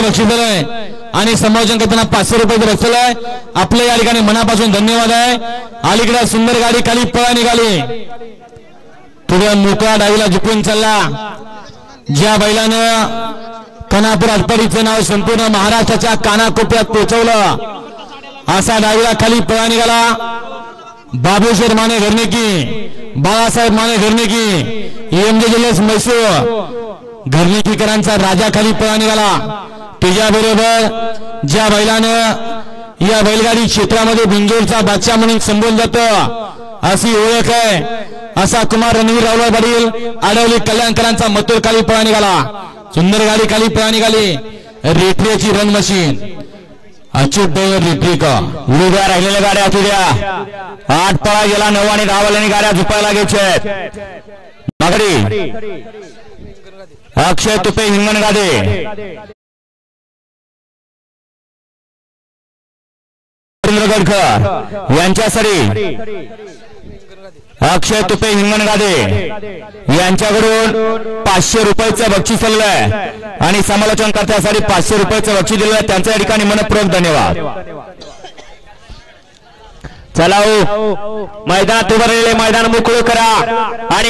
रुपयाचं बक्षीस आहे आणि समालोचन करताना 500 रुपयाचं बक्षीस आहे। आपल्या या ठिकाणी मनापासून धन्यवाद आहे। अलीकडे सुंदर गाडी खाली पळा निघाली, थोड्या मोकळा डावीला झुकून चालला। ज्या बैलानं कनापूर आटपाडीचं नाव संपूर्ण महाराष्ट्राच्या कानाकोपऱ्यात पोहोचवलं असा डावीला खाली पळा निघाला। बाबूशेठ माने घरनेकी, बाळासाहेब माने घरनेकी, एमजे जिल्ह्यास मैसूर घरनेकीकरांचा राजा खाली पळा निघाला। त्याच्याबरोबर ज्या बैलानं या बैलगाडी क्षेत्रामध्ये बिंजोरचा बादशाह म्हणून संबोधलं जातं अशी ओळख आहे असा कुमार रणवीर रावळ पाटील आडवली कल्याणकरांचा मथुर खाली पळा निघाला। सुंदर गाडी खाली पळा निघाली। रेटरीची रन मशीन अचूक ड्रायव्हर रेटरी का उभ्या राहिलेल्या गाड्या असू द्या। 8 पळा गेला 9 आणि 10 वाल्याने गाड्या झुपायला घ्यायच्या। मागडी अक्षय तुपे हिंगणगादे गडकर यांच्यासाठी अक्षय तुपे हिंगणगादे यांच्याकडून 500 रुपयाचं बक्षीस दिलंय आणि समालोचन करण्यासाठी 500 रुपयाचं बक्षीस दिलंय। त्यांच्या ठिकाणी मनपूर्वक धन्यवाद। चला मैदानात उभं राहिलेले मैदान मोकळं करा आणि